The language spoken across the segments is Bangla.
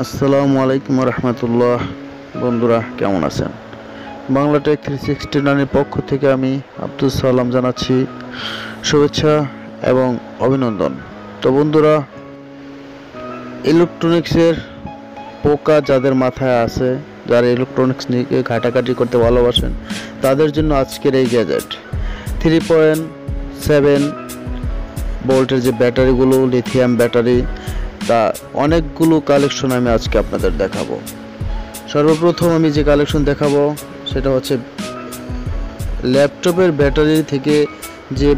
আসসালামু আলাইকুম রহমতুল্লাহ। বন্ধুরা কেমন আছেন? বাংলা টেক 369 এর পক্ষ থেকে আমি আব্দুল সালাম জানাচ্ছি শুভেচ্ছা এবং অভিনন্দন। তো বন্ধুরা, ইলেকট্রনিক্সের পোকা যাদের মাথায় আছে, যারা ইলেকট্রনিক্স নিয়ে ঘাটাঘাটি করতে ভালোবাসেন, তাদের জন্য আজকের এই গ্যাজেট 3.7 ভোল্টের যে ব্যাটারিগুলো, লিথিয়াম ব্যাটারি, তা অনেকগুলো কালেকশন আমি আজকে আপনাদের দেখাবো। সর্বপ্রথম আমি যে কালেকশন দেখাবো সেটা হচ্ছে ল্যাপটপের ব্যাটারি থেকে যে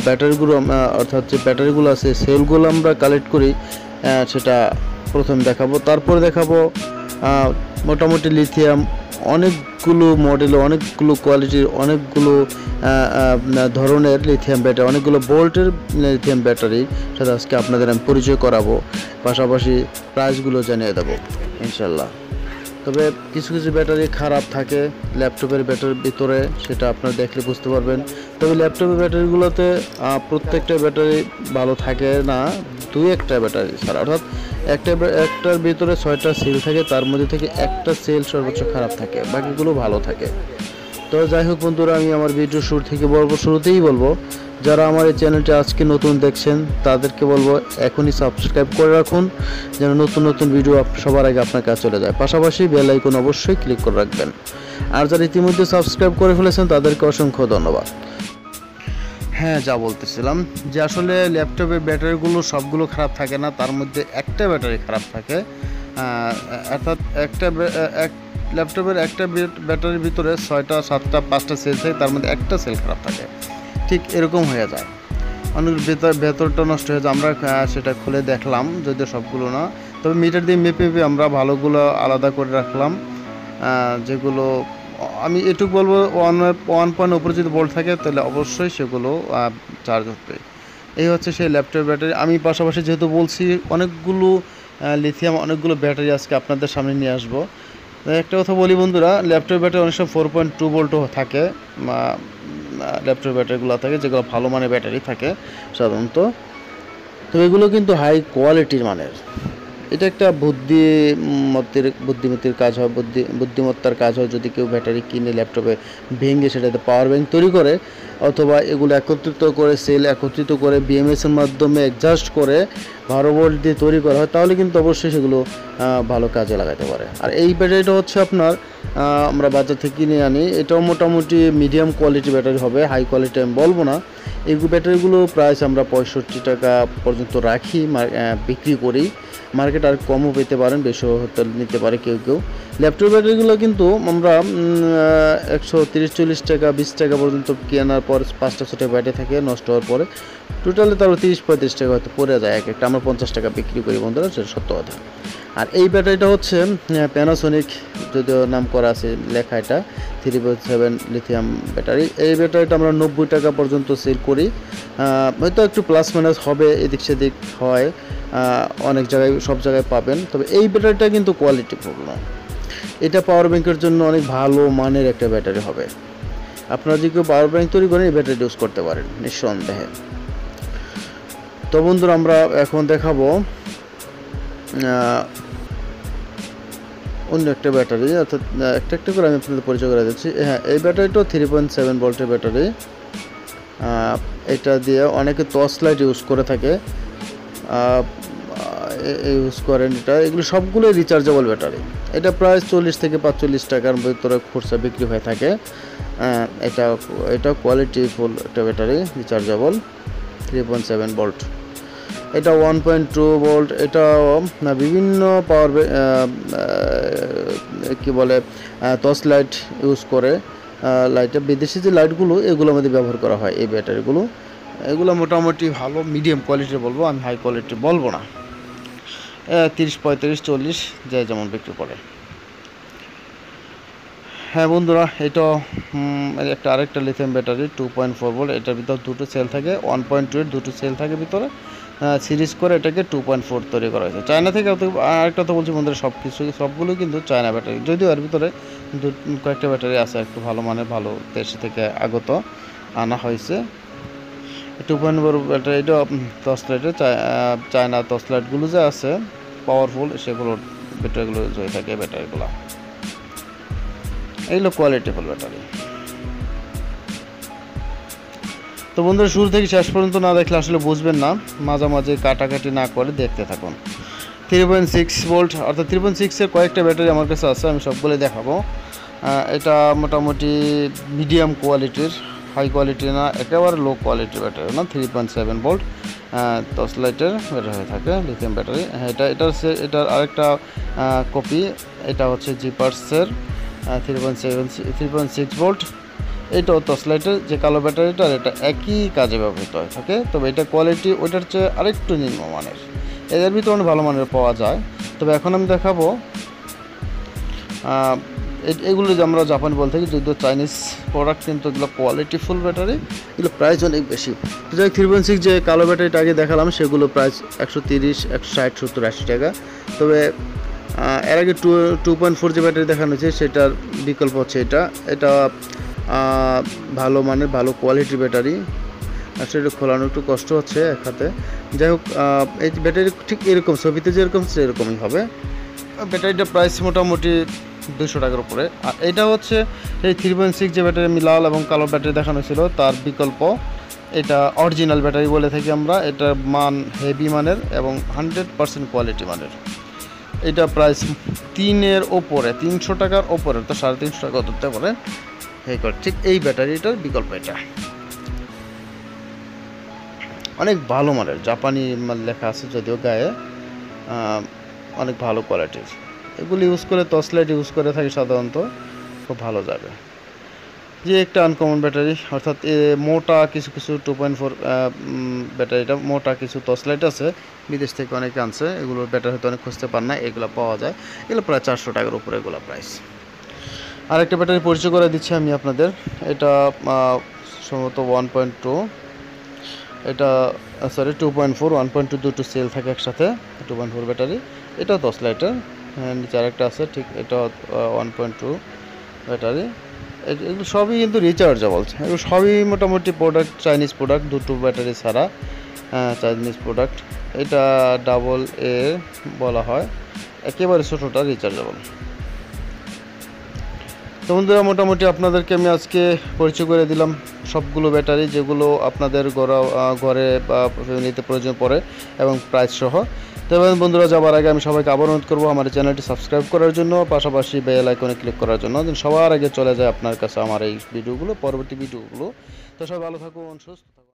ব্যাটারিগুলো অর্থাৎ যে ব্যাটারিগুলো আছে সেলগুলো আমরা কালেক্ট করি, সেটা প্রথম দেখাবো। তারপরে দেখাবো মোটামুটি লিথিয়াম অনেকগুলো মডেল, অনেকগুলো কোয়ালিটির, অনেকগুলো ধরনের লিথিয়াম ব্যাটারি, অনেকগুলো ভোল্টের লিথিয়াম ব্যাটারি সাথে আজকে আপনাদের আমি পরিচয় করাবো, পাশাপাশি প্রাইসগুলো জানিয়ে দেবো ইনশাল্লাহ। তবে কিছু কিছু ব্যাটারি খারাপ থাকে ল্যাপটপের ব্যাটারির ভিতরে, সেটা আপনারা দেখলে বুঝতে পারবেন। তবে ল্যাপটপের ব্যাটারিগুলোতে প্রত্যেকটা ব্যাটারি ভালো থাকে না, দুই একটা ব্যাটারি ছাড়া, অর্থাৎ একটার ভিতরে 6টা সেল থাকে, তার মধ্যে থেকে একটা সেল সর্বোচ্চ খারাপ থাকে, বাকিগুলো ভালো থাকে। তো যাই হোক বন্ধুরা, আমি আমার ভিডিও শুরুতেই বলবো, যারা আমার এই চ্যানেলটি আজকে নতুন দেখছেন তাদেরকে বলবো এখনই সাবস্ক্রাইব করে রাখুন, যেন নতুন নতুন ভিডিও সবার আগে আপনার কাছে চলে যায়। পাশাপাশি বেল আইকন অবশ্যই ক্লিক করে রাখবেন। আর যারা ইতিমধ্যে সাবস্ক্রাইব করে ফেলেছেন তাদেরকে অসংখ্য ধন্যবাদ। হ্যাঁ, যা বলতেছিলাম যে আসলে ল্যাপটপের ব্যাটারিগুলো সবগুলো খারাপ থাকে না, তার মধ্যে একটা ব্যাটারি খারাপ থাকে। অর্থাৎ ল্যাপটপের একটা ব্যাটারির ভিতরে 6টা 7টা 5টা সেল থাকে, তার মধ্যে একটা সেল খারাপ থাকে, ঠিক এরকম হয়ে যায়। অনেক ভেতরটা নষ্ট হয়ে যায়। আমরা সেটা খুলে দেখলাম, যদিও সবগুলো না, তবে মিটার দিয়ে মেপে আমরা ভালোগুলো আলাদা করে রাখলাম। যেগুলো আমি এটুকু বলবো, 1 উপরে যদি ভোল্ট থাকে তাহলে অবশ্যই সেগুলো চার্জ হচ্ছে। এই হচ্ছে সেই ল্যাপটপ ব্যাটারি। আমি পাশাপাশি যেহেতু বলছি অনেকগুলো লিথিয়াম, অনেকগুলো ব্যাটারি আজকে আপনাদের সামনে নিয়ে আসবো। একটা কথা বলি বন্ধুরা, ল্যাপটপ ব্যাটারি অনেক সময় 4.2 ভোল্টও থাকে, ল্যাপটপ ব্যাটারিগুলো থাকে, যেগুলো ভালো মানের ব্যাটারি থাকে সাধারণত। তো এগুলো কিন্তু হাই কোয়ালিটির মানের। এটা একটা বুদ্ধিমত্তির কাজ হয়, বুদ্ধিমত্তার কাজ হয় যদি কেউ ব্যাটারি কিনে ল্যাপটপে ভেঙে সেটাতে পাওয়ার ব্যাংক তৈরি করে, অথবা এগুলো একত্রিত করে সেল একত্রিত করে বিএমএসের মাধ্যমে অ্যাডজাস্ট করে 12 ভোল্ট দিয়ে তৈরি করা হয়, তাহলে কিন্তু অবশ্যই সেগুলো ভালো কাজে লাগাতে পারে। আর এই ব্যাটারিটা হচ্ছে আপনার আমরা বাজার থেকে কিনে আনি, এটাও মোটামুটি মিডিয়াম কোয়ালিটি ব্যাটারি হবে, হাই কোয়ালিটি আমি বলবো না। এই ব্যাটারিগুলো প্রাইস আমরা 65 টাকা পর্যন্ত রাখি, বিক্রি করি। মার্কেট আর কমও পেতে পারেন, বেশিও হতে নিতে পারে কেউ কেউ। ল্যাপটপ ব্যাটারিগুলো কিন্তু আমরা 130-40 টাকা 20 টাকা পর্যন্ত কেনার পর 5টা 6টা ব্যাটারি থাকে নষ্ট হওয়ার পরে, টোটালে তারপর 30-35 টাকা হয়তো পড়ে যায় এক একটা। আমরা 50 টাকা বিক্রি করি বন্ধুরা, সেটা সত্য কথা। আর এই ব্যাটারিটা হচ্ছে প্যানাসোনিক, যদিও নাম করা আছে লেখা, এটা 3.7 লিথিয়াম ব্যাটারি। এই ব্যাটারিটা আমরা 90 টাকা পর্যন্ত সেল করি, হয়তো একটু প্লাস মাইনাস হবে, এদিক সেদিক হয়, অনেক জায়গায় সব জায়গায় পাবেন। তবে এই ব্যাটারিটা কিন্তু কোয়ালিটিফুল নয়, এটা পাওয়ার ব্যাংকের জন্য অনেক ভালো মানের একটা ব্যাটারি হবে। আপনারা যদি কেউ পাওয়ার ব্যাংক তৈরি করেন এই ব্যাটারি ইউজ করতে পারেন নিঃসন্দেহে। তো বন্ধুরা, আমরা এখন দেখাবো অন্য একটা ব্যাটারি, অর্থাৎ একটা করে আমি আপনাদের পরিচয় করে দিচ্ছি। হ্যাঁ, এই ব্যাটারিটাও 3.7 ভোল্টের ব্যাটারি। এটা দিয়ে অনেকে টর্চ লাইট ইউজ করে থাকে, ইউজ করেন এটা। এগুলো সবগুলোই রিচার্জেবল ব্যাটারি। এটা প্রায় 40 থেকে 45 টাকার ভিতরে খুচরা বিক্রি হয়ে থাকে। এটা কোয়ালিটিফুল একটা ব্যাটারি, রিচার্জেবল, 3.7 ভোল্ট। এটা 1.2 ভোল্ট। এটা বিভিন্ন পাওয়ার কি বলে টর্চ লাইট ইউজ করে, লাইটে বিদেশি যে লাইটগুলো এগুলো আমাদের ব্যবহার করা হয় এই ব্যাটারিগুলো। এগুলো মোটামুটি ভালো মিডিয়াম কোয়ালিটির বলবো, আমি হাই কোয়ালিটি বলবো না। 30, 35, 40 যাই যেমন বিক্রি করে। হ্যাঁ বন্ধুরা, এটা আরেকটা লিথিয়াম ব্যাটারি 2.4 ভোল্ট। এটার ভিতর দুটো সেল থাকে, 1.2 এর দুটো সেল থাকে ভিতরে, সিরিজ করে এটাকে 2.4 তৈরি করা হয়েছে চায়না থেকে। আরেকটা তো বলছি বন্ধুরা, সবগুলো কিন্তু চায়না ব্যাটারি, যদিও এর ভিতরে কয়েকটা ব্যাটারি আছে একটু ভালো মানের, ভালো দেশ থেকে আগত আনা হয়েছে। 2.4 ব্যাটারি। এটা টর্চ লাইটের চায়না টর্চ লাইটগুলো যে আছে পাওয়ারফুল, সেগুলোর ব্যাটারিগুলো ইউজ হয়ে থাকে। ব্যাটারিগুলো এইগুলো কোয়ালিটিফুল ব্যাটারি। তো বন্ধুরা শুরু থেকে শেষ পর্যন্ত না দেখলে আসলে বুঝবেন না, মাঝামাঝি কাটাকাটি না করে দেখতে থাকুন। 3.6 ভোল্ট অর্থাৎ 3.6 এর কয়েকটা ব্যাটারি আমার কাছে আছে, আমি সবগুলো দেখাবো। এটা মোটামুটি মিডিয়াম কোয়ালিটির, হাই কোয়ালিটি না, একেবারে লো কোয়ালিটির ব্যাটারি না। 3.7 ভোল্ট টর্চ লাইটের ব্যাটারি হয়ে থাকে, লিথিয়াম ব্যাটারি। এটার আরেকটা কপি, এটা হচ্ছে জিপার্সের 3.6 ভোল্ট। এইটাও টর্চ লাইটের যে কালো ব্যাটারিটার, এটা একই কাজে ব্যবহৃত হয়ে থাকে, তবে এটা কোয়ালিটি ওইটার চেয়ে আরেকটু নিম্নমানের। এদের ভিতরে অনেক ভালো মানের পাওয়া যায়। তবে এখন আমি দেখাবো এগুলো যে আমরা জাপানি বলতে থাকি, যদিও চাইনিজ প্রোডাক্ট, কিন্তু এগুলো কোয়ালিটিফুল ব্যাটারি, এগুলো প্রাইস অনেক বেশি। তো যাই 3.6 যে কালো ব্যাটারিটা আগে দেখালাম, সেগুলো প্রাইস 130, 160, 70, 80 টাকা। তবে এর আগে 2.4 যে ব্যাটারি দেখানো হয়েছে, সেটার বিকল্প হচ্ছে এটা ভালো মানের ভালো কোয়ালিটির ব্যাটারি। আর সেটা খোলানো একটু কষ্ট হচ্ছে এক হাতে। যাই হোক, এই ব্যাটারি ঠিক এরকম ছবিতে যেরকম সেরকমই হবে। ব্যাটারিটা প্রাইস মোটামুটি 200 টাকার উপরে। আর এটা হচ্ছে এই 3.6 যে ব্যাটারি আমি লাল এবং কালো ব্যাটারি দেখানো ছিল, তার বিকল্প। এটা অরিজিনাল ব্যাটারি বলে থাকি আমরা। এটার মান হেভি মানের এবং 100% কোয়ালিটি মানের। এটা প্রাইস 3-এর ওপরে, 300 টাকার ওপরে, তো 350 টাকা ধরতে পারে। ঠিক এই ব্যাটারিটার বিকল্প এটা অনেক ভালো মানের, জাপানি মাল লেখা আছে যদিও গায়ে, অনেক ভালো কোয়ালিটির। এগুলি ইউজ করে টর্চ লাইট ইউজ করে থাকি সাধারণত, খুব ভালো যাবে। যে একটা আনকমন ব্যাটারি, অর্থাৎ মোটা কিছু 2.4 ব্যাটারিটা মোটা কিছু টর্চ লাইট আছে, বিদেশ থেকে অনেকে আনছে, এগুলোর ব্যাটারি হয়তো অনেক খুঁজতে পার না, এগুলো পাওয়া যায়। এগুলো প্রায় 400 টাকার উপরে এগুলো প্রাইস। আরেকটা ব্যাটারি পরিচয় করে দিচ্ছি আমি আপনাদের। এটা সম্ভবত 1.2, এটা 2.4, 1.2 দুটো সেল থাকে একসাথে, 2.4 ব্যাটারি। এটাও টর্চ লাইটের, নিচে আরেকটা আছে, ঠিক এটা 1.2 ব্যাটারি। এগুলো সবই কিন্তু রিচার্জেবল, এগুলো সবই মোটামুটি প্রোডাক্ট চাইনিজ প্রোডাক্ট, দুটো ব্যাটারি ছাড়া চাইনিজ প্রোডাক্ট। এটা ডাবল এ বলা হয়, একেবারে ছোটোটা রিচার্জেবল। তো বন্ধুরা মোটামুটি আপনাদেরকে আমি আজকে পরিচয় করে দিলাম সবগুলো ব্যাটারি, যেগুলো আপনাদের ঘরে বা ফ্যামিলিতে প্রয়োজন পড়ে এবং প্রাইস সহ। তো বন্ধুরা যাবার আগে আমি সবাইকে আবার অনুরোধ করবো আমার এই চ্যানেলটি সাবস্ক্রাইব করার জন্য, পাশাপাশি বেল আইকনে ক্লিক করার জন্য, যেন সবার আগে চলে যায় আপনার কাছে আমার এই ভিডিওগুলো, পরবর্তী ভিডিওগুলো। তো সবাই ভালো থাকুন, সুস্থ থাকুন।